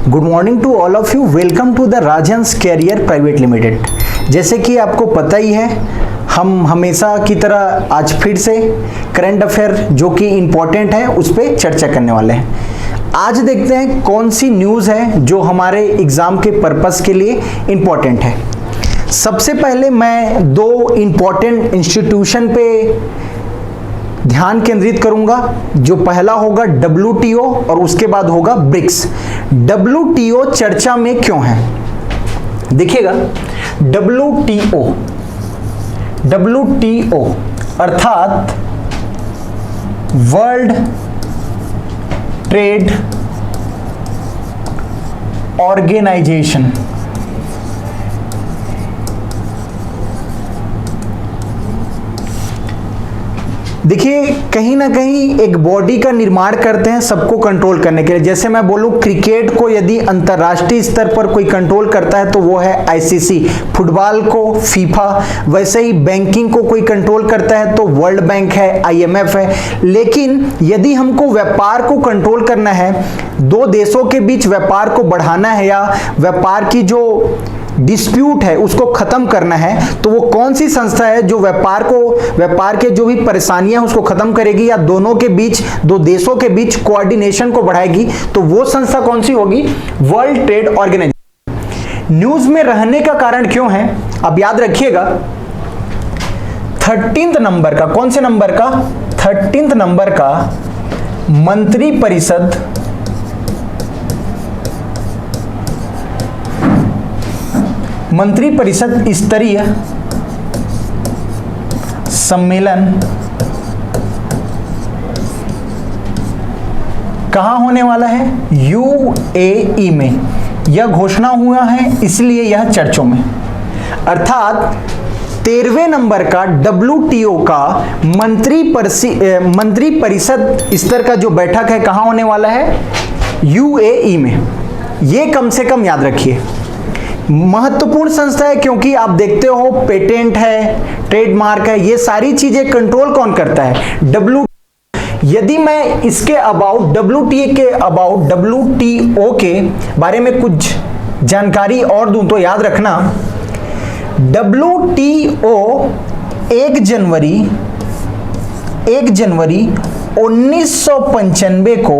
Good morning to all of you. Welcome to the Rajhans career private limited. जैसे कि आपको पता ही है, हम हमेशा की तरह आज फिर से करंट अफेयर जो कि इम्पोर्टेंट है उस पर चर्चा करने वाले हैं। आज देखते हैं कौन सी न्यूज़ है जो हमारे एग्ज़ाम के पर्पस के लिए इम्पोर्टेंट है। सबसे पहले मैं दो इम्पोर्टेंट इंस्टीट्यूशन पे ध्यान केंद्रित करूंगा। जो पहला होगा WTO और उसके बाद होगा ब्रिक्स। WTO चर्चा में क्यों है, देखिएगा। WTO अर्थात वर्ल्ड ट्रेड ऑर्गेनाइजेशन। देखिए, कहीं ना कहीं एक बॉडी का निर्माण करते हैं सबको कंट्रोल करने के लिए। जैसे मैं बोलूं, क्रिकेट को यदि अंतर्राष्ट्रीय स्तर पर कोई कंट्रोल करता है तो वो है ICC, फुटबॉल को फीफा, वैसे ही बैंकिंग को कोई कंट्रोल करता है तो वर्ल्ड बैंक है, IMF है। लेकिन यदि हमको व्यापार को कंट्रोल करना है, दो देशों के बीच व्यापार को बढ़ाना है या व्यापार की जो डिस्प्यूट है उसको खत्म करना है, तो वो कौन सी संस्था है जो व्यापार के जो भी परेशानियां उसको खत्म करेगी या दोनों के बीच, दो देशों के बीच कोऑर्डिनेशन को बढ़ाएगी, तो वो संस्था कौन सी होगी? World trade organisation. न्यूज में रहने का कारण क्यों है, अब याद रखिएगा। 13th नंबर का, कौन से नंबर का? 13th नंबर का मंत्री परिषद स्तरीय सम्मेलन कहां होने वाला है? UAE में। यह घोषणा हुआ है इसलिए यह चर्चों में। अर्थात 13वें नंबर का WTO का मंत्री परिषद स्तर का जो बैठक है कहां होने वाला है? UAE में। यह कम से कम याद रखिए। महत्वपूर्ण संस्था है क्योंकि आप देखते हो पेटेंट है, ट्रेडमार्क है, ये सारी चीजें कंट्रोल कौन करता है? यदि मैं इसके अबाउट WTO के बारे में कुछ जानकारी और दूं तो याद रखना, WTO 1 जनवरी 1995 को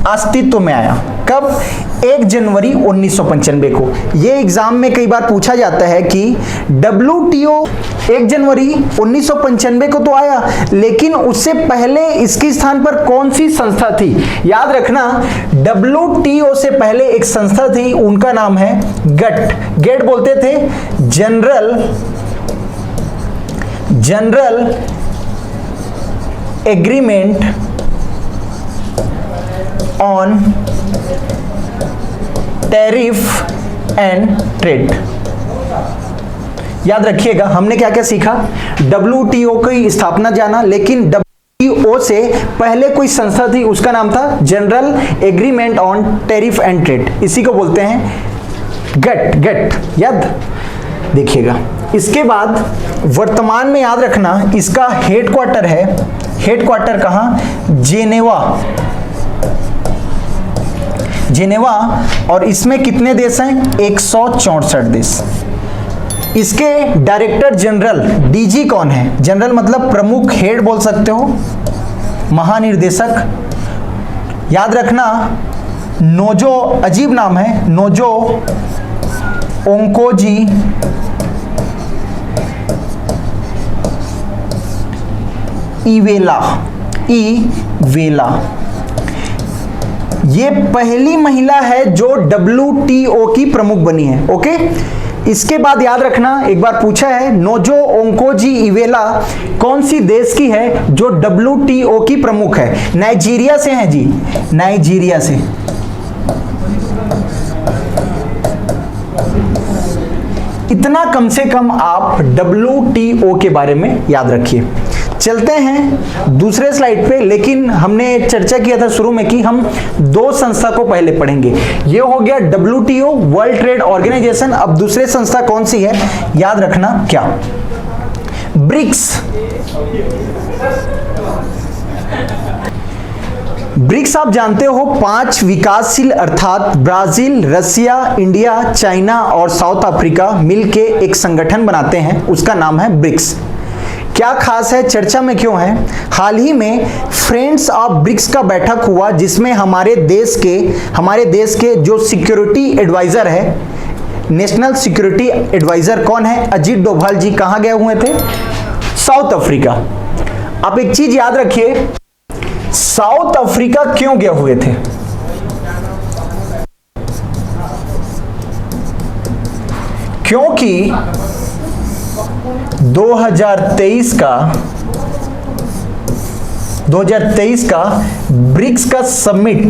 अस्तित्व में आया। कब? 1 जनवरी 1995 को। यह एग्जाम में कई बार पूछा जाता है कि WTO 1 जनवरी 1995 को तो आया, लेकिन उससे पहले इसके स्थान पर कौन सी संस्था थी? याद रखना, WTO से पहले एक संस्था थी, उनका नाम है गेट बोलते थे, general agreement on tariff and trade. याद रखिएगा, हमने क्या क्या सीखा? WTO की स्थापना जाना, लेकिन WTO से पहले कोई संस्था थी, उसका नाम था general agreement on tariff and trade. इसी को बोलते हैं गेट। याद देखिएगा। इसके बाद वर्तमान में याद रखना, इसका हेडक्वार्टर है, हेडक्वार्टर कहां? जेनेवा। और इसमें कितने देश हैं? 164 देश। इसके डायरेक्टर जनरल DG कौन है? जनरल मतलब प्रमुख, हेड बोल सकते हो, महानिर्देशक। याद रखना, नोजो, अजीब नाम है, नोजो ओंकोजी इवेला। ये पहली महिला है जो WTO की प्रमुख बनी है। ओके, इसके बाद याद रखना, एक बार पूछा है, नोजो ओंकोजी इवेला कौन सी देश की है जो WTO की प्रमुख है? नाइजीरिया से हैं जी, नाइजीरिया से। इतना कम से कम आप WTO के बारे में याद रखिए। चलते हैं दूसरे स्लाइड पे, लेकिन हमने चर्चा किया था शुरू में कि हम दो संस्था को पहले पढ़ेंगे। ये हो गया WTO, वर्ल्ड ट्रेड ऑर्गेनाइजेशन। अब दूसरी संस्था कौन सी है, याद रखना क्या? ब्रिक्स। ब्रिक्स आप जानते हो 5 विकासशील अर्थात ब्राजील, रसिया, इंडिया, चाइना और साउथ अफ्रीका मिलके एक संगठन बनाते हैं, उसका नाम है ब्रिक्स। क्या खास है, चर्चा में क्यों है? हाल ही में फ्रेंड्स ऑफ ब्रिक्स का बैठक हुआ जिसमें हमारे देश के जो सिक्योरिटी एडवाइजर है, नेशनल सिक्योरिटी एडवाइजर कौन है, अजीत डोभाल जी कहां गए हुए थे? South Africa. आप एक चीज याद रखिए, साउथ अफ्रीका क्यों गए हुए थे? क्योंकि 2023 का ब्रिक्स का समिट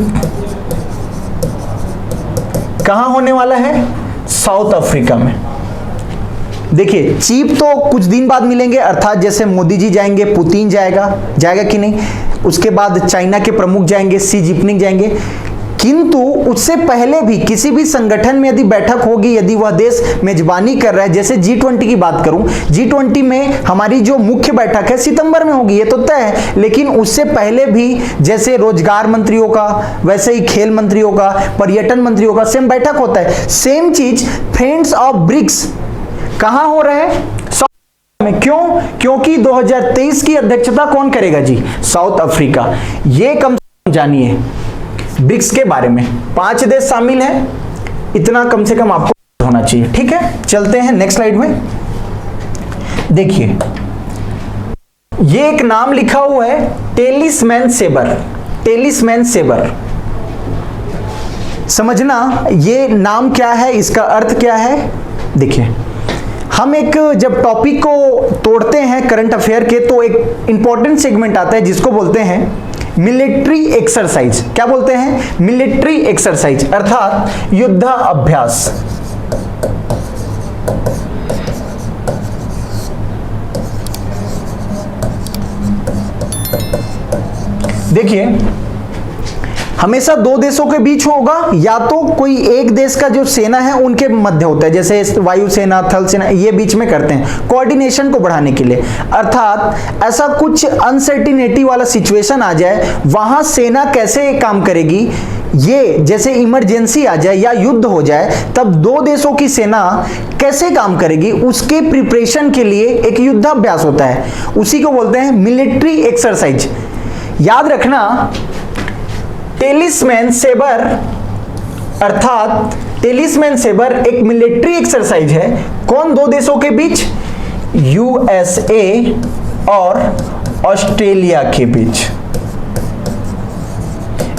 कहां होने वाला है? साउथ अफ्रीका में। देखिए, चीफ तो कुछ दिन बाद मिलेंगे, अर्थात जैसे मोदी जी जाएंगे, पुतिन जाएगा कि नहीं, उसके बाद चाइना के प्रमुख जाएंगे, शी जिनपिंग जाएंगे, किंतु उससे पहले भी किसी भी संगठन में यदि बैठक होगी, यदि वह देश मेजबानी कर रहा है, जैसे G20 की बात करूं, G20 में हमारी जो मुख्य बैठक है सितंबर में होगी, ये तो तय है, लेकिन उससे पहले भी जैसे रोजगार मंत्रियों का, वैसे ही खेल मंत्रियों का, पर्यटन मंत्रियों का सेम बैठक होता है। सेम चीज फ्रेंड्स ऑफ ब्रिक्स कहां हो रहा है? में। क्यों? क्योंकि 2023 की अध्यक्षता कौन करेगा जी? South Africa. ये कम जानिए ब्रिक्स के बारे में। 5 देश शामिल हैं, इतना कम से कम आपको होना चाहिए। ठीक है, चलते हैं नेक्स्ट स्लाइड में। देखिए, ये एक नाम लिखा हुआ है, टेलिस्मैन सेबर। समझना ये नाम क्या है, इसका अर्थ क्या है। देखिए, हम एक जब टॉपिक को तोड़ते हैं करंट अफेयर के, तो एक इंपॉर्टेंट सेगमेंट आता है जिसको बोलते हैं मिलिट्री एक्सरसाइज। क्या बोलते हैं? मिलिट्री एक्सरसाइज, अर्थात युद्धाभ्यास। देखिए, हमेशा 2 देशों के बीच होगा, या तो कोई एक देश का जो सेना है उनके मध्य होता है, जैसे वायुसेना, थल सेना, ये बीच में करते हैं कोऑर्डिनेशन को बढ़ाने के लिए। अर्थात ऐसा कुछ अनसर्टिनिटी वाला सिचुएशन आ जाए, वहां सेना कैसे काम करेगी, ये जैसे इमरजेंसी आ जाए या युद्ध हो जाए, तब 2 देशों की सेना कैसे काम करेगी, उसके प्रिपरेशन के लिए एक युद्धाभ्यास होता है, उसी को बोलते हैं मिलिट्री एक्सरसाइज। याद रखना, टेलिस्मैन सेबर अर्थात टेलिस्मैन सेबर एक मिलिट्री एक्सरसाइज है। कौन 2 देशों के बीच? यूएसए और ऑस्ट्रेलिया के बीच।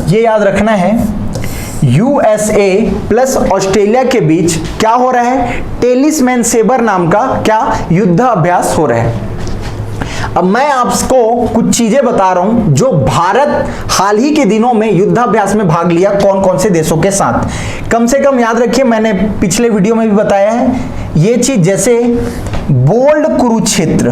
ये याद रखना है, यूएसए प्लस ऑस्ट्रेलिया के बीच क्या हो रहा है? टेलिस्मैन सेबर नाम का क्या युद्धाभ्यास हो रहा है। अब मैं आपको कुछ चीजें बता रहा हूं जो भारत हाल ही के दिनों में युद्धाभ्यास में भाग लिया, कौन कौन से देशों के साथ। कम से कम याद रखिए, मैंने पिछले वीडियो में भी बताया है ये चीज, जैसे बोल्ड कुरुक्षेत्र,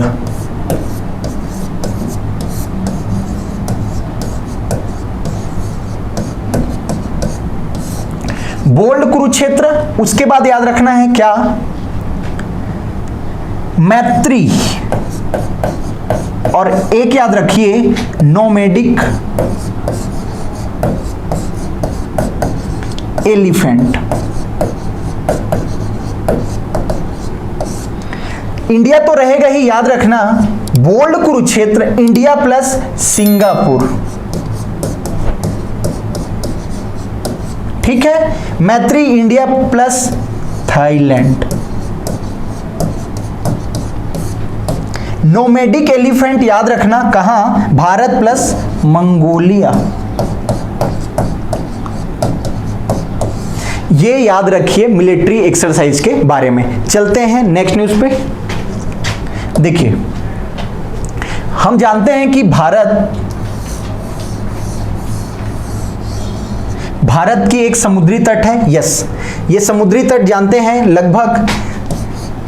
बोल्ड कुरुक्षेत्र। उसके बाद याद रखना है क्या? मैत्री, और एक याद रखिए नोमैडिक एलिफेंट। इंडिया तो रहेगा ही, याद रखना, bold Kurukshetra India plus Singapore. ठीक है, Maitri India plus Thailand. Nomadic elephant याद रखना कहां? Bharat plus Mongolia. ये याद रखिए मिलिट्री एक्सरसाइज के बारे में। चलते हैं नेक्स्ट न्यूज पे। देखिए, हम जानते हैं कि भारत की एक समुद्री तट है। यस, ये समुद्री तट जानते हैं लगभग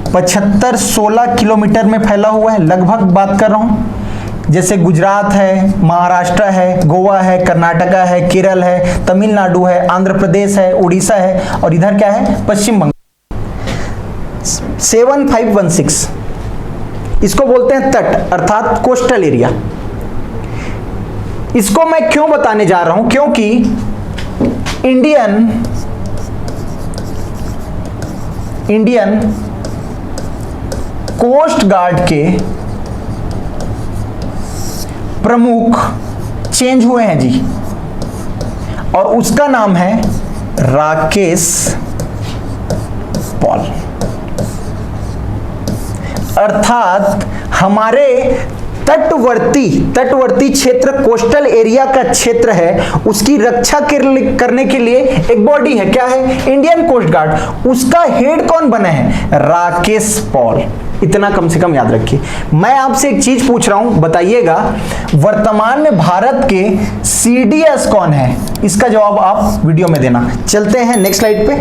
75-16 किलोमीटर में फैला हुआ है, लगभग बात कर रहा हूं। जैसे गुजरात है, महाराष्ट्र है, गोवा है, कर्नाटका है, केरल है, तमिलनाडु है, आंध्र प्रदेश है, उड़ीसा है, और इधर क्या है? पश्चिम बंगाल। 7516 इसको बोलते हैं तट, अर्थात कोस्टल एरिया। इसको मैं क्यों बताने जा रहा हूं, क्योंकि इंडियन कोस्ट गार्ड के प्रमुख चेंज हुए हैं जी, और उसका नाम है राकेश पॉल। अर्थात हमारे तटवर्ती क्षेत्र, कोस्टल एरिया का क्षेत्र है, उसकी रक्षा करने के लिए एक बॉडी है, क्या है, इंडियन कोस्ट गार्ड। उसका हेड कौन बना है, राकेश पॉल। इतना कम से कम याद रखिए। मैं आपसे एक चीज पूछ रहा हूं, बताइएगा वर्तमान में भारत के सीडीएस कौन है, इसका जवाब आप वीडियो में देना। चलते हैं नेक्स्ट स्लाइड पे।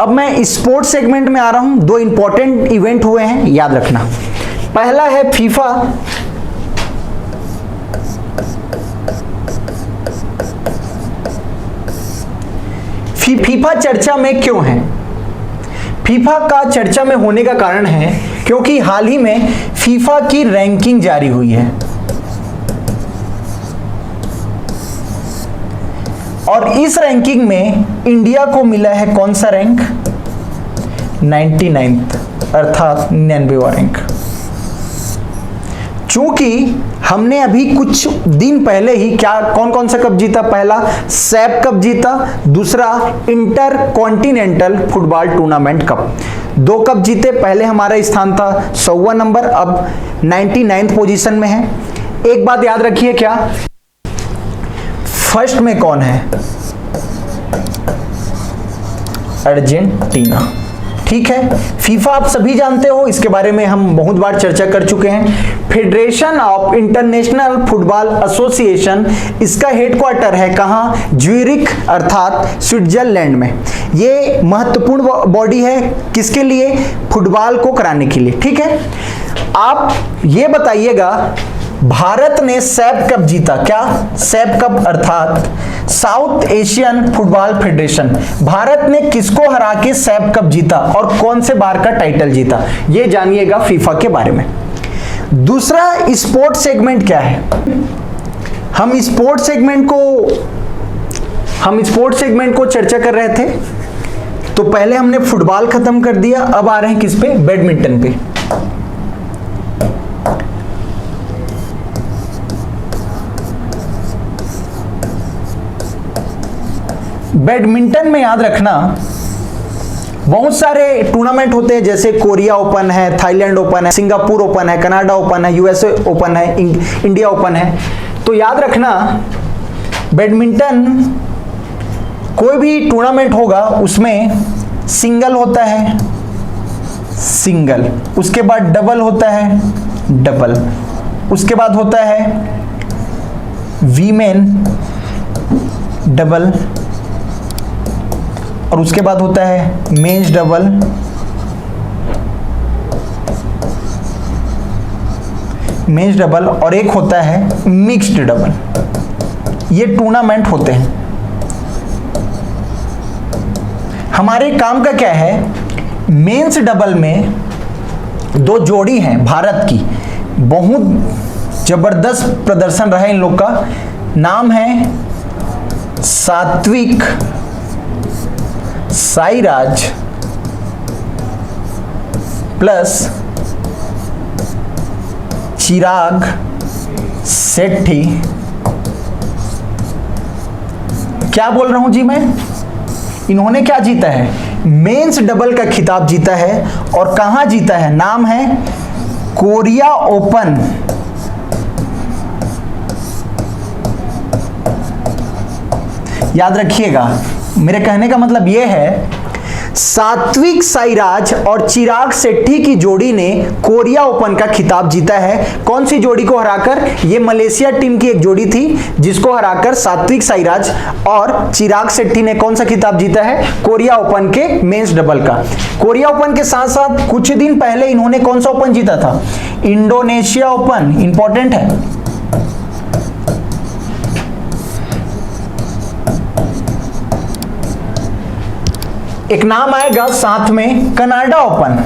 अब मैं स्पोर्ट्स सेगमेंट में आ रहा हूं। दो इंपॉर्टेंट इवेंट हुए हैं, याद रखना। पहला है फीफा, फीफा चर्चा में क्यों है? फीफा का चर्चा में होने का कारण है क्योंकि हाल ही में फीफा की रैंकिंग जारी हुई है, और इस रैंकिंग में इंडिया को मिला है कौन सा रैंक, 99th, अर्थात 99वां रैंक। चूंकि हमने अभी कुछ दिन पहले ही कौन सा कप जीता, पहला सैप कप जीता, दूसरा inter continental football tournament cup, 2 cup जीते। पहले हमारा स्थान था 100वां नंबर, अब 99th पोजीशन में है। एक बात याद रखिए, क्या फर्स्ट में कौन है, अर्जेंटीना। ठीक है, फीफा आप सभी जानते हो, इसके बारे में हम बहुत बार चर्चा कर चुके हैं। Federation of international football association, इसका हेडक्वार्टर है कहां, ज्यूरिख अर्थात स्विट्जरलैंड में। ये महत्वपूर्ण बॉडी है, किसके लिए, फुटबॉल को कराने के लिए। ठीक है, आप ये बताइएगा भारत ने सैप कप जीता, क्या, सैप कप अर्थात south Asian football federation. Bharat ने किसको हरा के सैप कप जीता और कौन से बार का टाइटल जीता, ये जानिएगा फीफा के बारे में। दूसरा स्पोर्ट सेगमेंट क्या है, हम स्पोर्ट सेगमेंट को चर्चा कर रहे थे। तो पहले हमने फुटबॉल खत्म कर दिया, अब आ रहे हैं किस पे, बैडमिंटन पे। बैडमिंटन में याद रखना बहुत सारे टूर्नामेंट होते हैं, जैसे कोरिया ओपन है, थाईलैंड ओपन है, सिंगापुर ओपन है, कनाडा ओपन है, यूएसए ओपन है, इंडिया ओपन है। तो याद रखना बैडमिंटन कोई भी टूर्नामेंट होगा उसमें सिंगल होता है, सिंगल, उसके बाद डबल होता है, डबल, उसके बाद होता है वीमेन डबल, और उसके बाद होता है मेंस डबल, और एक होता है मिक्स्ड डबल। ये टूर्नामेंट होते हैं। हमारे काम का क्या है, मेंस डबल में 2 जोड़ी हैं भारत की, बहुत जबरदस्त प्रदर्शन रहा इन लोग का। नाम है सात्विक साईराज प्लस चिराग शेट्टी। क्या बोल रहा हूं जी मैं, इन्होंने क्या जीता है, मेंस डबल का खिताब जीता है, और कहां जीता है, नाम है कोरिया ओपन। याद रखिएगा, मेरे कहने का मतलब यह है सात्विक साईराज और चिराग शेट्टी की जोड़ी ने कोरिया ओपन का खिताब जीता है। कौन सी जोड़ी को हराकर, ये मलेशिया टीम की एक जोड़ी थी जिसको हराकर सात्विक साईराज और चिराग शेट्टी ने कौन सा खिताब जीता है, कोरिया ओपन के मेंस डबल का। कोरिया ओपन के साथ साथ कुछ दिन पहले इन्होंने कौन सा ओपन जीता था, इंडोनेशिया ओपन, इंपॉर्टेंट है। एक नाम आएगा साथ में, कनाडा ओपन,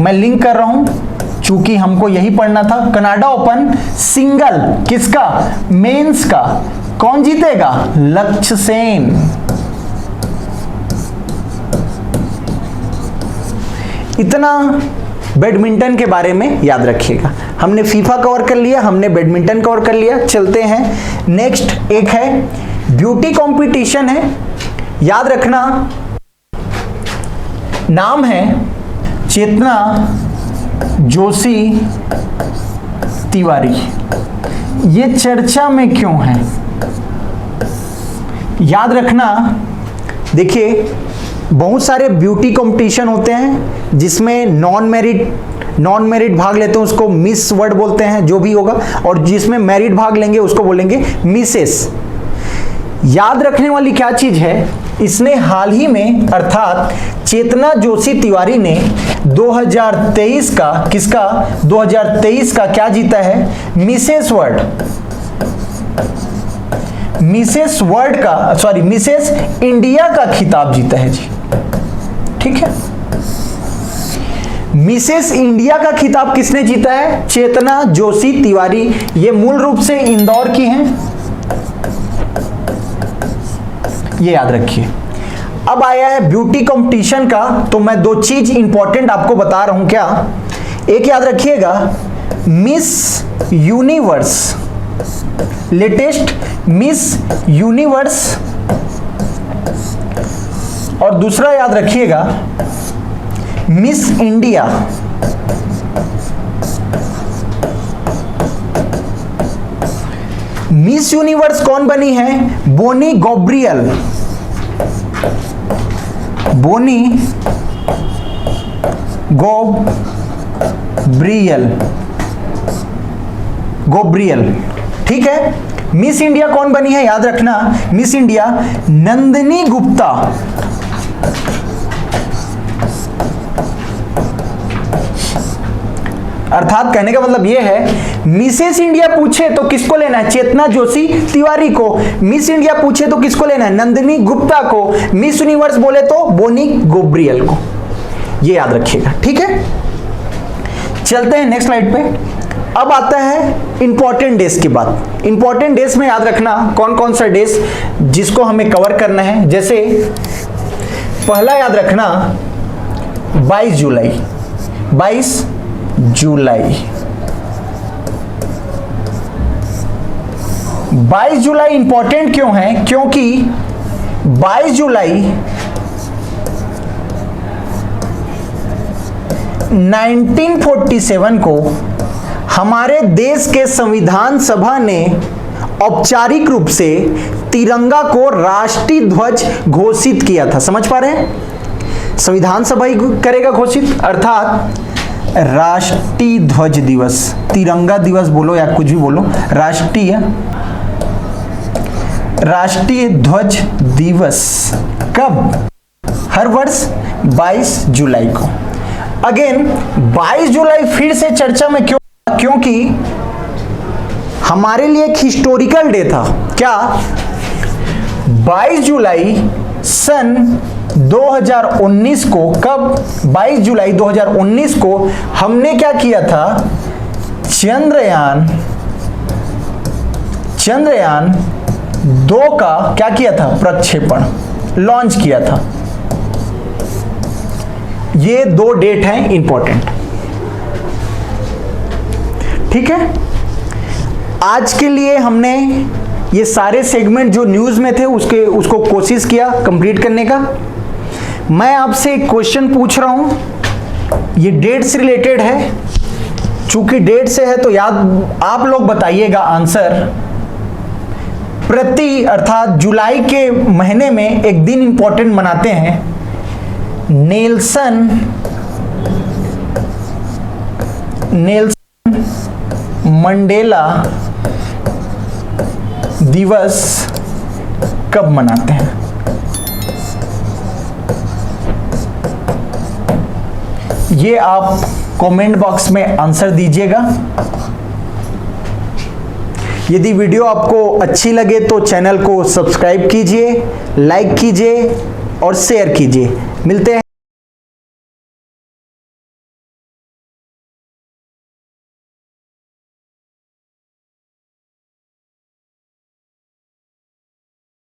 मैं लिंक कर रहा हूं, चूंकि हमको यही पढ़ना था। कनाडा ओपन सिंगल किसका? मेंस का। कौन जीतेगा? लक्ष्य सेन। इतना बैडमिंटन के बारे में याद रखिएगा। हमने फीफा कवर कर लिया, हमने बैडमिंटन कवर कर लिया। चलते हैं नेक्स्ट, एक है ब्यूटी कंपटीशन है, याद रखना। नाम है चेतना जोशी तिवारी। ये चर्चा में क्यों है? याद रखना, देखिए बहुत सारे ब्यूटी कंपटीशन होते हैं जिसमें नॉन मैरिड भाग लेते हैं, उसको मिस वर्ड बोलते हैं, जो भी होगा, और जिसमें मैरिड भाग लेंगे उसको बोलेंगे मिसेस। याद रखने वाली क्या चीज है, इसने हाल ही में अर्थात चेतना जोशी तिवारी ने 2023 का किसका? 2023 का क्या जीता है? मिसेस वर्ल्ड का, सॉरी मिसेस इंडिया का खिताब जीता है जी। ठीक है, मिसेस इंडिया का खिताब किसने जीता है? चेतना जोशी तिवारी। ये मूल रूप से इंदौर की हैं, ये याद रखिए। अब आया है ब्यूटी कंपटीशन का, तो मैं दो चीज इंपॉर्टेंट आपको बता रहा हूं। क्या? एक याद रखिएगा, miss universe, latest miss universe, और दूसरा याद रखिएगा मिस इंडिया। मिस यूनिवर्स कौन बनी है? बोनी गब्रियल। बोनी गोब्रियल। ठीक है। मिस इंडिया कौन बनी है? याद रखना, मिस इंडिया नंदिनी गुप्ता। अर्थात कहने का मतलब यह है, मिसेस इंडिया पूछे तो किसको लेना है? चेतना जोशी तिवारी को। मिस इंडिया पूछे तो किसको लेना है? नंदिनी गुप्ता को। मिस यूनिवर्स बोले तो बोनी गब्रियल को। ये याद रखिएगा, ठीक है। चलते हैं नेक्स्ट स्लाइड पे। अब आता है इंपॉर्टेंट डेज की बात। इंपॉर्टेंट डेज में याद रखना कौन कौन सा डेज जिसको हमें कवर करना है। जैसे पहला याद रखना 22 जुलाई। 22 जुलाई इंपॉर्टेंट क्यों है? क्योंकि 22 जुलाई 1947 को हमारे देश के संविधान सभा ने औपचारिक रूप से तिरंगा को राष्ट्रीय ध्वज घोषित किया था। समझ पा रहे हैं? संविधान सभा ही करेगा घोषित, अर्थात राष्ट्रीय ध्वज दिवस, तिरंगा दिवस बोलो या कुछ भी बोलो, राष्ट्रीय ध्वज दिवस कब? हर वर्ष 22 जुलाई को। अगेन 22 जुलाई फिर से चर्चा में क्यों? क्योंकि हमारे लिए एक हिस्टोरिकल डे था। क्या? 22 जुलाई सन 2019 को, कब? 22 जुलाई 2019 को हमने क्या किया था? चंद्रयान 2 का क्या किया था? प्रक्षेपण लॉन्च किया था। ये 2 डेट हैं इंपॉर्टेंट, ठीक है। आज के लिए हमने ये सारे सेगमेंट जो न्यूज में थे उसको कोशिश किया कंप्लीट करने का। मैं आपसे एक क्वेश्चन पूछ रहा हूं, ये डेट से रिलेटेड है। चूंकि डेट से है तो याद आप लोग बताइएगा आंसर। प्रति अर्थात जुलाई के महीने में एक दिन इंपॉर्टेंट मनाते हैं, नेल्सन मंडेला दिवस कब मनाते हैं? ये आप कमेंट बॉक्स में आंसर दीजिएगा। यदि वीडियो आपको अच्छी लगे तो चैनल को सब्सक्राइब कीजिए, लाइक कीजिए और शेयर कीजिए। मिलते हैं